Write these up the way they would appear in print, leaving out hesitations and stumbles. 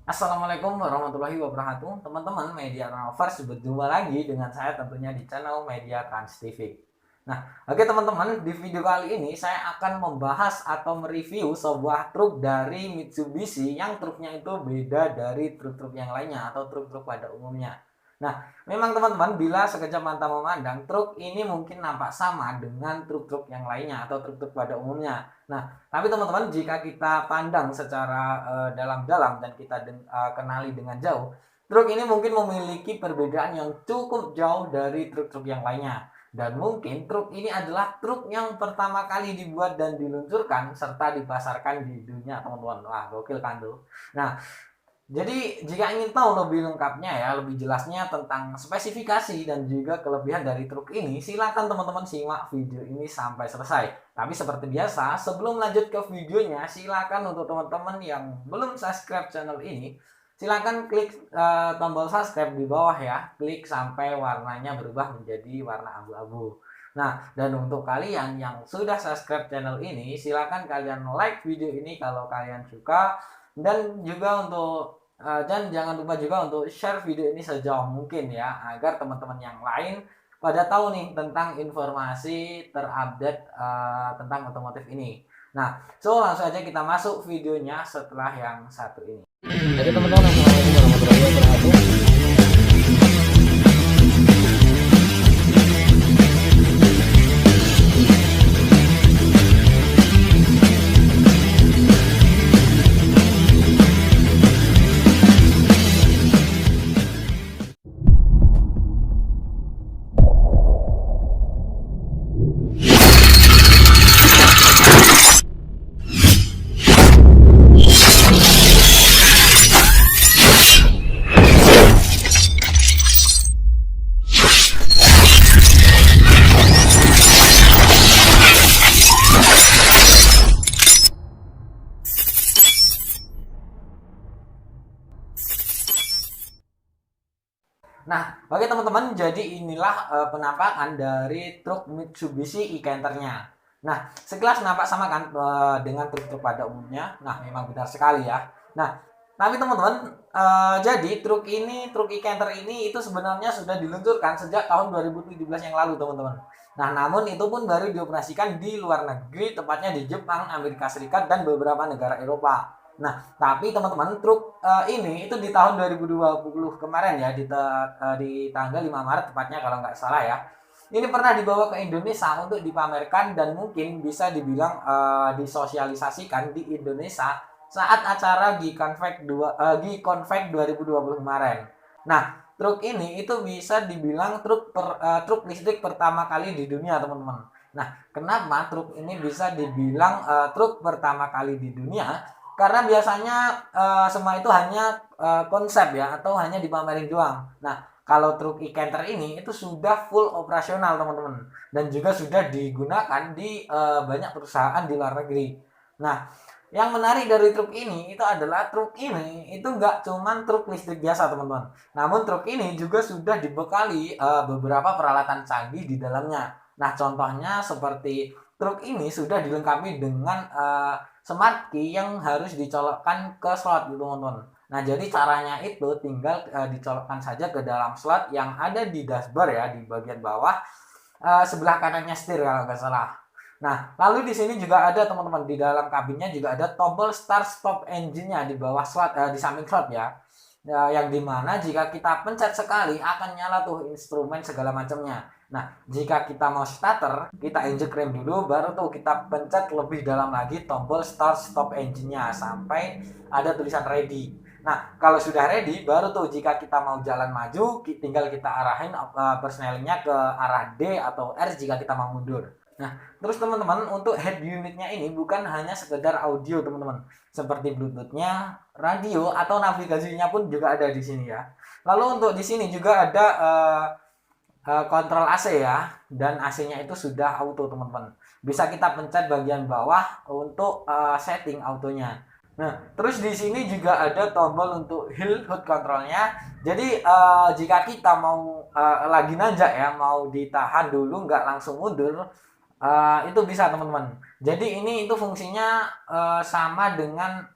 Assalamualaikum warahmatullahi wabarakatuh. Teman-teman Media Lovers, berjumpa lagi dengan saya tentunya di channel Media Trans TV. Nah, oke teman-teman, di video kali ini saya akan membahas atau mereview sebuah truk dari Mitsubishi yang truknya itu beda dari truk-truk yang lainnya atau truk-truk pada umumnya. Nah, memang teman-teman, bila sekejap mata memandang, truk ini mungkin nampak sama dengan truk-truk yang lainnya atau truk-truk pada umumnya. Nah, tapi teman-teman, jika kita pandang secara dalam-dalam dan kita kenali dengan jauh, truk ini mungkin memiliki perbedaan yang cukup jauh dari truk-truk yang lainnya. Dan mungkin truk ini adalah truk yang pertama kali dibuat dan diluncurkan serta dipasarkan di dunia, teman-teman. Wah, gokil kan tuh. Nah, jadi jika ingin tahu lebih lengkapnya ya, lebih jelasnya tentang spesifikasi dan juga kelebihan dari truk ini, silakan teman-teman simak video ini sampai selesai. Tapi seperti biasa, sebelum lanjut ke videonya, silakan untuk teman-teman yang belum subscribe channel ini, silakan klik tombol subscribe di bawah ya, klik sampai warnanya berubah menjadi warna abu-abu. Nah, dan untuk kalian yang sudah subscribe channel ini, silakan kalian like video ini kalau kalian suka, dan juga untuk dan jangan lupa juga untuk share video ini sejauh mungkin ya, agar teman-teman yang lain pada tahu nih tentang informasi terupdate tentang otomotif ini. Nah, so langsung aja kita masuk videonya setelah yang satu ini. Jadi teman-teman, assalamualaikum warahmatullahi wabarakatuh. Nah, oke teman-teman, jadi inilah penampakan dari truk Mitsubishi e-Canter-nya. Nah, sekilas nampak sama kan dengan truk-truk pada umumnya. Nah, memang benar sekali ya. Nah, tapi teman-teman, jadi truk e-Canter ini itu sebenarnya sudah diluncurkan sejak tahun 2017 yang lalu, teman-teman. Nah, namun itu pun baru dioperasikan di luar negeri, tepatnya di Jepang, Amerika Serikat, dan beberapa negara Eropa. Nah, tapi teman-teman, truk ini itu di tahun 2020 kemarin ya, di tanggal 5 Maret tepatnya kalau nggak salah ya. Ini pernah dibawa ke Indonesia untuk dipamerkan dan mungkin bisa dibilang disosialisasikan di Indonesia saat acara G-Convect 2020 kemarin. Nah, truk ini itu bisa dibilang truk listrik pertama kali di dunia, teman-teman. Nah, kenapa truk ini bisa dibilang truk pertama kali di dunia? Karena biasanya semua itu hanya konsep ya, atau hanya dipamerin doang. Nah, kalau truk e-Canter ini itu sudah full operasional, teman-teman, dan juga sudah digunakan di banyak perusahaan di luar negeri. Nah, yang menarik dari truk ini itu adalah truk ini itu nggak cuman truk listrik biasa, teman-teman. Namun truk ini juga sudah dibekali beberapa peralatan canggih di dalamnya. Nah, contohnya seperti truk ini sudah dilengkapi dengan smart key yang harus dicolokkan ke slot gitu, teman-teman. Nah, jadi caranya itu tinggal dicolokkan saja ke dalam slot yang ada di dashboard ya, di bagian bawah sebelah kanannya setir kalau nggak salah. Nah, lalu di sini juga ada, teman-teman, di dalam kabinnya juga ada tombol start stop engine-nya di bawah slot, di samping slot ya. Yang dimana jika kita pencet sekali akan nyala tuh instrumen segala macamnya. Nah, jika kita mau starter, kita injek rem dulu, baru tuh kita pencet lebih dalam lagi tombol start stop engine-nya sampai ada tulisan ready. Nah, kalau sudah ready, baru tuh jika kita mau jalan maju, tinggal kita arahin persnelingnya ke arah D atau R jika kita mau mundur. Nah, terus teman-teman, untuk head unitnya ini bukan hanya sekedar audio, teman-teman. Seperti Bluetooth-nya, radio atau navigasinya pun juga ada di sini ya. Lalu untuk di sini juga ada kontrol AC ya, dan AC-nya itu sudah auto, teman-teman. Bisa kita pencet bagian bawah untuk setting autonya. Nah, terus di sini juga ada tombol untuk hill hood controlnya. Jadi jika kita mau lagi nanjak ya, mau ditahan dulu nggak langsung mundur, itu bisa, teman-teman. Jadi ini itu fungsinya sama dengan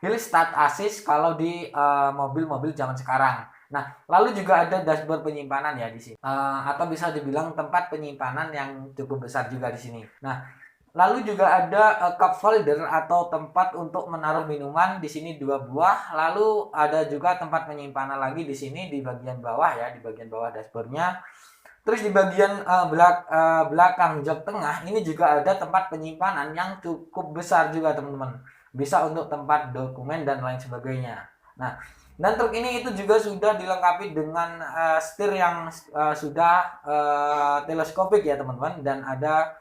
hill start assist kalau di mobil-mobil zaman sekarang. Nah, lalu juga ada dashboard penyimpanan ya di sini. Atau bisa dibilang tempat penyimpanan yang cukup besar juga di sini. Nah, lalu juga ada cup holder atau tempat untuk menaruh minuman di sini 2 buah. Lalu ada juga tempat penyimpanan lagi di sini di bagian bawah ya, di bagian bawah dashboardnya. Terus di bagian belakang jok tengah ini juga ada tempat penyimpanan yang cukup besar juga teman-teman. Bisa untuk tempat dokumen dan lain sebagainya. Nah, dan truk ini itu juga sudah dilengkapi dengan setir yang sudah teleskopik ya teman-teman, dan ada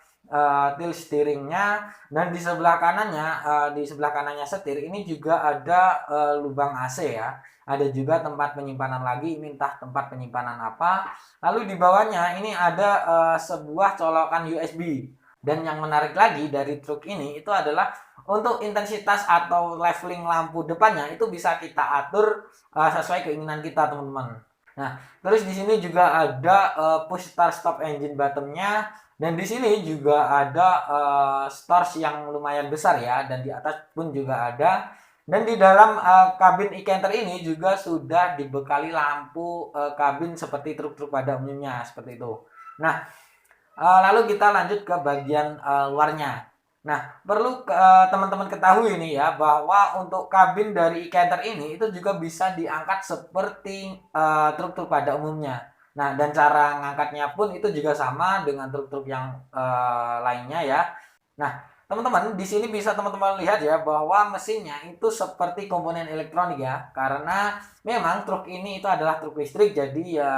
tilt steeringnya, dan di sebelah kanannya setir ini juga ada lubang AC ya. Ada juga tempat penyimpanan lagi, ini entah tempat penyimpanan apa. Lalu di bawahnya ini ada sebuah colokan USB. Dan yang menarik lagi dari truk ini itu adalah untuk intensitas atau leveling lampu depannya itu bisa kita atur sesuai keinginan kita teman-teman. Nah, terus di sini juga ada push start stop engine buttonnya, dan di sini juga ada stores yang lumayan besar ya, dan di atas pun juga ada. Dan di dalam kabin e-Canter ini juga sudah dibekali lampu kabin seperti truk-truk pada umumnya seperti itu. Nah, lalu kita lanjut ke bagian luarnya. Nah, perlu teman-teman ketahui ini ya, bahwa untuk kabin dari e-Canter ini itu juga bisa diangkat seperti truk-truk pada umumnya. Nah, dan cara ngangkatnya pun itu juga sama dengan truk-truk yang lainnya ya. Nah, teman-teman, di sini bisa teman-teman lihat ya bahwa mesinnya itu seperti komponen elektronik ya, karena memang truk ini itu adalah truk listrik, jadi ya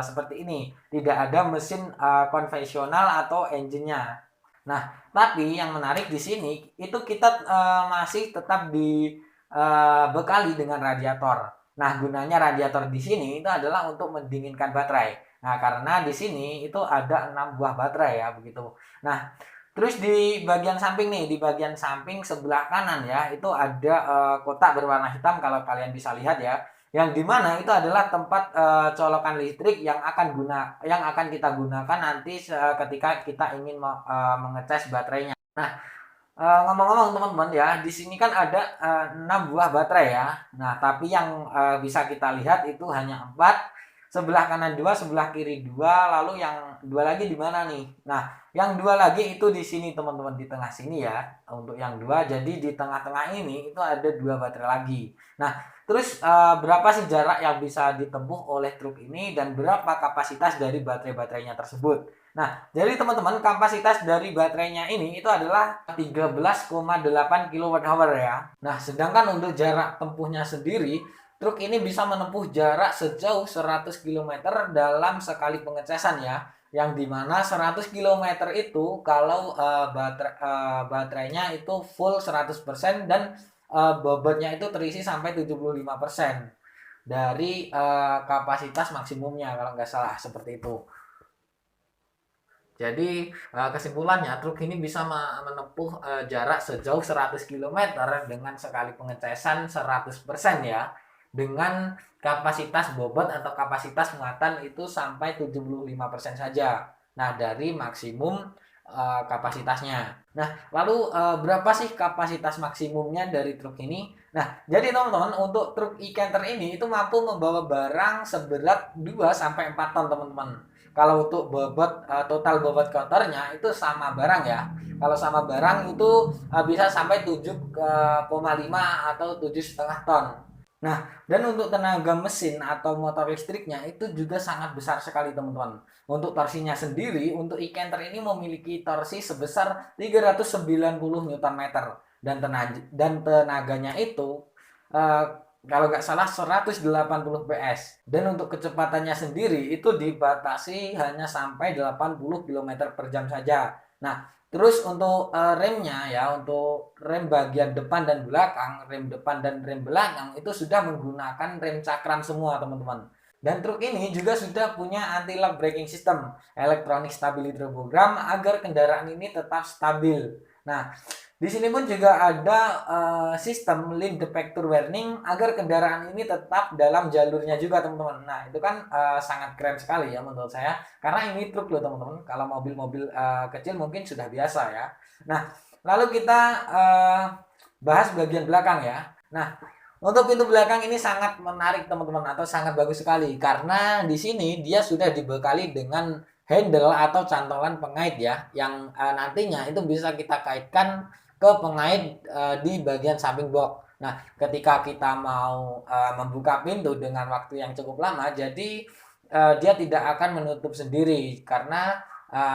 seperti ini, tidak ada mesin konvensional atau engine-nya. Nah, tapi yang menarik di sini itu kita masih tetap dibekali dengan radiator. Nah, gunanya radiator di sini itu adalah untuk mendinginkan baterai. Nah, karena di sini itu ada 6 buah baterai ya begitu. Nah, terus di bagian samping nih, di bagian samping sebelah kanan ya, itu ada kotak berwarna hitam kalau kalian bisa lihat ya. Yang dimana itu adalah tempat colokan listrik yang akan kita gunakan nanti ketika kita ingin mengecas baterainya. Nah, ngomong-ngomong teman-teman ya, di sini kan ada 6 buah baterai ya. Nah, tapi yang bisa kita lihat itu hanya 4. Sebelah kanan 2, sebelah kiri 2, lalu yang 2 lagi di mana nih? Nah, yang 2 lagi itu di sini teman-teman, di tengah sini ya. Untuk yang 2, jadi di tengah-tengah ini itu ada 2 baterai lagi. Nah, terus berapa sih jarak yang bisa ditempuh oleh truk ini dan berapa kapasitas dari baterai-baterainya tersebut? Nah, jadi teman-teman, kapasitas dari baterainya ini itu adalah 13,8 kWh ya. Nah, sedangkan untuk jarak tempuhnya sendiri, truk ini bisa menempuh jarak sejauh 100 km dalam sekali pengecasan ya. Yang dimana 100 km itu kalau baterainya itu full 100% dan bobotnya itu terisi sampai 75% dari kapasitas maksimumnya kalau nggak salah seperti itu. Jadi kesimpulannya truk ini bisa menempuh jarak sejauh 100 km dengan sekali pengecasan 100% ya. Dengan kapasitas bobot atau kapasitas muatan itu sampai 75% saja. Nah, dari maksimum kapasitasnya. Nah, lalu berapa sih kapasitas maksimumnya dari truk ini? Nah, jadi teman-teman, untuk truk e-Canter ini itu mampu membawa barang seberat 2 sampai 4 ton, teman-teman. Kalau untuk total bobot kotornya itu sama barang ya. Kalau sama barang itu bisa sampai 7,5 atau 7,5 ton. Nah, dan untuk tenaga mesin atau motor listriknya itu juga sangat besar sekali teman-teman. Untuk torsinya sendiri, untuk e-Canter ini memiliki torsi sebesar 390 Nm dan tenaganya itu eh, kalau nggak salah 180 PS. Dan untuk kecepatannya sendiri itu dibatasi hanya sampai 80 km per jam saja. Nah, terus untuk remnya ya, untuk rem bagian depan dan belakang, rem depan dan rem belakang itu sudah menggunakan rem cakram semua teman-teman. Dan truk ini juga sudah punya anti-lock braking system, electronic stability program agar kendaraan ini tetap stabil. Nah, di sini pun juga ada sistem lane departure warning agar kendaraan ini tetap dalam jalurnya juga teman-teman. Nah, itu kan sangat keren sekali ya menurut saya. Karena ini truk loh teman-teman. Kalau mobil-mobil kecil mungkin sudah biasa ya. Nah, lalu kita bahas bagian belakang ya. Nah, untuk pintu belakang ini sangat menarik teman-teman, atau sangat bagus sekali karena di sini dia sudah dibekali dengan handle atau cantolan pengait ya, yang nantinya itu bisa kita kaitkan ke pengait di bagian samping box. Nah, ketika kita mau membuka pintu dengan waktu yang cukup lama, jadi dia tidak akan menutup sendiri karena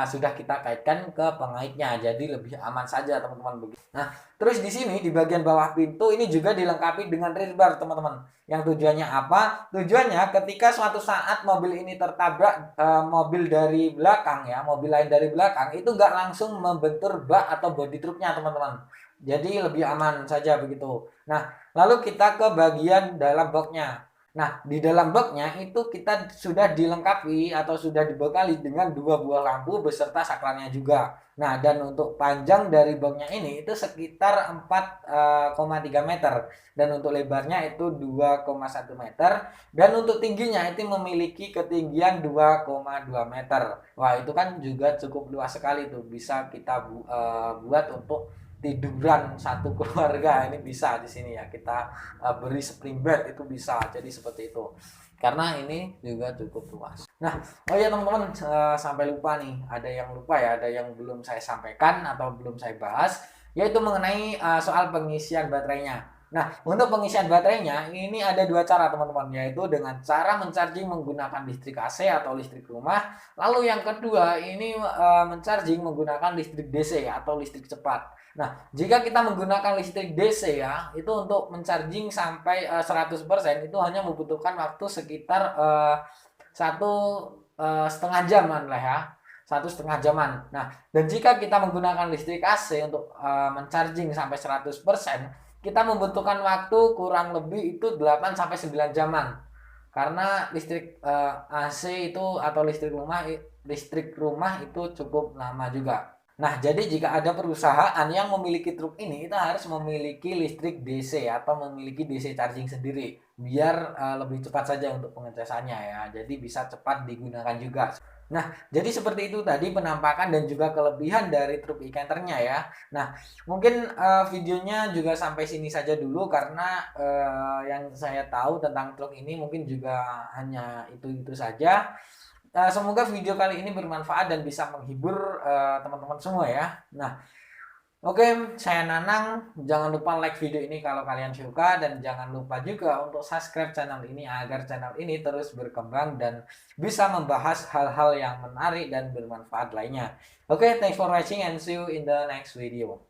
sudah kita kaitkan ke pengaitnya, jadi lebih aman saja teman-teman begitu. Nah, terus di sini di bagian bawah pintu ini juga dilengkapi dengan rear bar teman-teman. Yang tujuannya apa? Tujuannya ketika suatu saat mobil ini tertabrak mobil dari belakang ya, mobil lain dari belakang, itu nggak langsung membentur bak atau bodi truknya teman-teman. Jadi lebih aman saja begitu. Nah, lalu kita ke bagian dalam boxnya. Nah, di dalam boxnya itu kita sudah dilengkapi atau sudah dibekali dengan 2 buah lampu beserta saklarnya juga. Nah, dan untuk panjang dari boxnya ini itu sekitar 4,3 meter, dan untuk lebarnya itu 2,1 meter, dan untuk tingginya itu memiliki ketinggian 2,2 meter. Wah, itu kan juga cukup luas sekali tuh, bisa kita buat untuk tiduran satu keluarga. Ini bisa di sini ya, kita beri spring bed itu bisa, jadi seperti itu karena ini juga cukup luas. Nah, oh ya teman-teman, sampai lupa nih, ada yang lupa ya, ada yang belum saya sampaikan atau belum saya bahas, yaitu mengenai soal pengisian baterainya. Nah, untuk pengisian baterainya ini ada 2 cara teman-teman, yaitu dengan cara mencharging menggunakan listrik AC atau listrik rumah. Lalu yang kedua ini mencharging menggunakan listrik DC atau listrik cepat. Nah, jika kita menggunakan listrik DC ya, itu untuk mencharging sampai 100% itu hanya membutuhkan waktu sekitar 1,5 jaman lah ya. 1,5 jaman. Nah, dan jika kita menggunakan listrik AC untuk mencharging sampai 100%, kita membutuhkan waktu kurang lebih itu 8 sampai 9 jaman. Karena listrik AC itu atau listrik rumah itu cukup lama juga. Nah, jadi jika ada perusahaan yang memiliki truk ini, itu harus memiliki listrik DC atau memiliki DC charging sendiri, biar lebih cepat saja untuk pengecasannya ya. Jadi bisa cepat digunakan juga. Nah, jadi seperti itu tadi penampakan dan juga kelebihan dari truk e-Canternya ya. Nah, mungkin videonya juga sampai sini saja dulu karena yang saya tahu tentang truk ini mungkin juga hanya itu-itu saja. Semoga video kali ini bermanfaat dan bisa menghibur teman-teman semua ya. Nah, oke, saya Nanang. Jangan lupa like video ini kalau kalian suka, dan jangan lupa juga untuk subscribe channel ini agar channel ini terus berkembang dan bisa membahas hal-hal yang menarik dan bermanfaat lainnya. Oke, thanks for watching and see you in the next video.